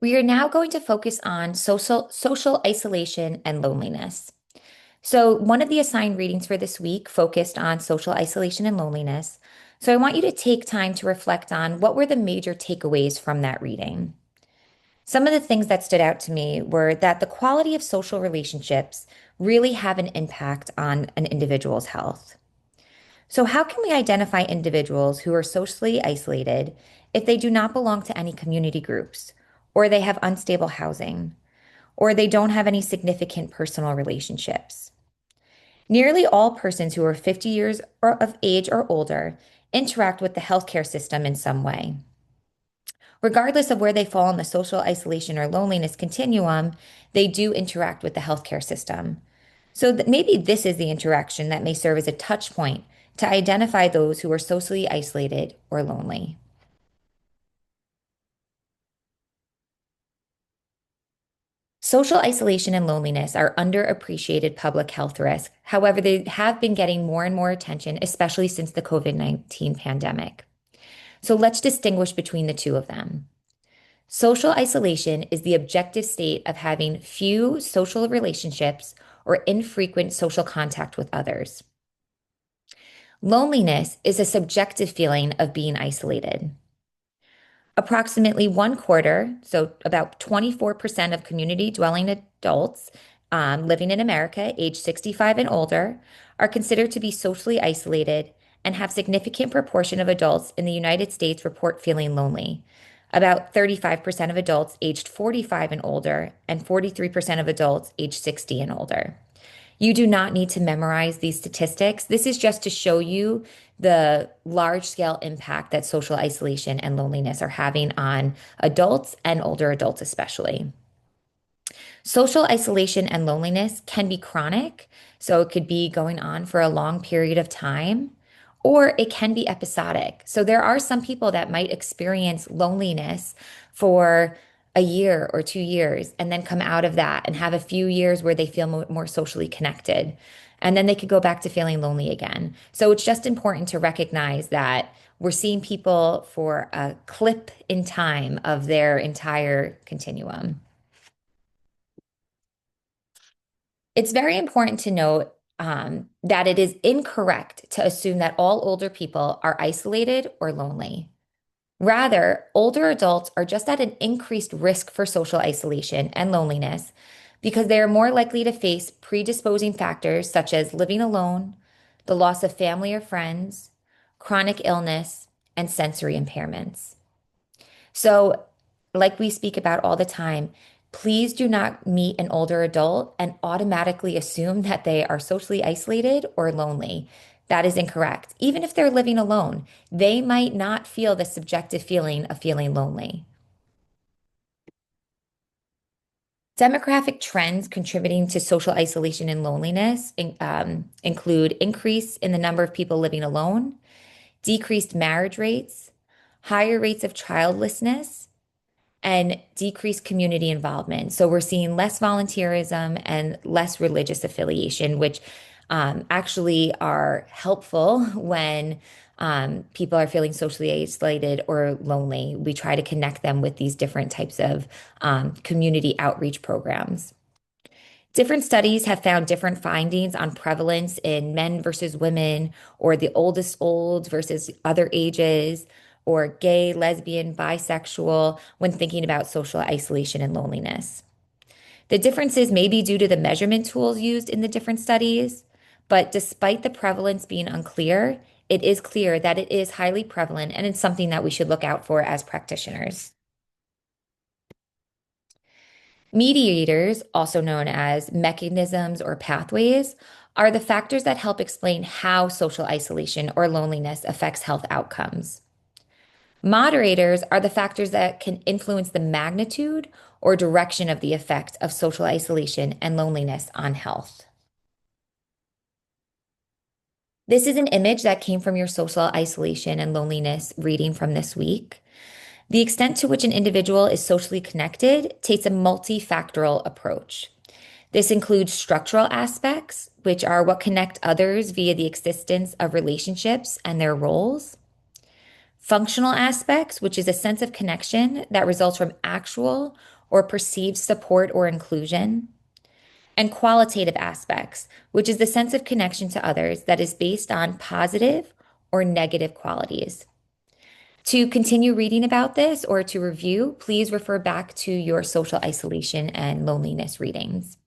We are now going to focus on social isolation and loneliness. So, one of the assigned readings for this week focused on social isolation and loneliness. So, I want you to take time to reflect on what were the major takeaways from that reading. Some of the things that stood out to me were that the quality of social relationships really have an impact on an individual's health. So, how can we identify individuals who are socially isolated if they do not belong to any community groups, or they have unstable housing, or they don't have any significant personal relationships? Nearly all persons who are 50 years of age or older interact with the healthcare system in some way. Regardless of where they fall on the social isolation or loneliness continuum, they do interact with the healthcare system. So maybe this is the interaction that may serve as a touch point to identify those who are socially isolated or lonely. Social isolation and loneliness are underappreciated public health risks. However, they have been getting more and more attention, especially since the COVID-19 pandemic. So let's distinguish between the two of them. Social isolation is the objective state of having few social relationships or infrequent social contact with others. Loneliness is a subjective feeling of being isolated. Approximately one quarter, so about 24% of community dwelling adults living in America, age 65 and older, are considered to be socially isolated and have significant proportion of adults in the United States report feeling lonely. About 35% of adults aged 45 and older, and 43% of adults aged 60 and older. You do not need to memorize these statistics. This is just to show you the large scale impact that social isolation and loneliness are having on adults and older adults, especially. Social isolation and loneliness can be chronic, so it could be going on for a long period of time, or it can be episodic. So there are some people that might experience loneliness for a year or 2 years and then come out of that and have a few years where they feel more socially connected. And then they could go back to feeling lonely again. So it's just important to recognize that we're seeing people for a clip in time of their entire continuum. It's very important to note that it is incorrect to assume that all older people are isolated or lonely. Rather, older adults are just at an increased risk for social isolation and loneliness because they are more likely to face predisposing factors such as living alone, the loss of family or friends, chronic illness, and sensory impairments. So, like we speak about all the time, please do not meet an older adult and automatically assume that they are socially isolated or lonely. That is incorrect. Even if they're living alone, they might not feel the subjective feeling of feeling lonely. Demographic trends contributing to social isolation and loneliness include increase in the number of people living alone, decreased marriage rates, higher rates of childlessness, and decreased community involvement. So we're seeing less volunteerism and less religious affiliation, which actually are helpful when people are feeling socially isolated or lonely. We try to connect them with these different types of community outreach programs. Different studies have found different findings on prevalence in men versus women, or the oldest old versus other ages, or gay, lesbian, bisexual, when thinking about social isolation and loneliness. The differences may be due to the measurement tools used in the different studies, but despite the prevalence being unclear, it is clear that it is highly prevalent and it's something that we should look out for as practitioners. Mediators, also known as mechanisms or pathways, are the factors that help explain how social isolation or loneliness affects health outcomes. Moderators are the factors that can influence the magnitude or direction of the effect of social isolation and loneliness on health. This is an image that came from your social isolation and loneliness reading from this week. The extent to which an individual is socially connected takes a multifactorial approach. This includes structural aspects, which are what connect others via the existence of relationships and their roles. Functional aspects, which is a sense of connection that results from actual or perceived support or inclusion. And qualitative aspects, which is the sense of connection to others that is based on positive or negative qualities. To continue reading about this or to review, please refer back to your social isolation and loneliness readings.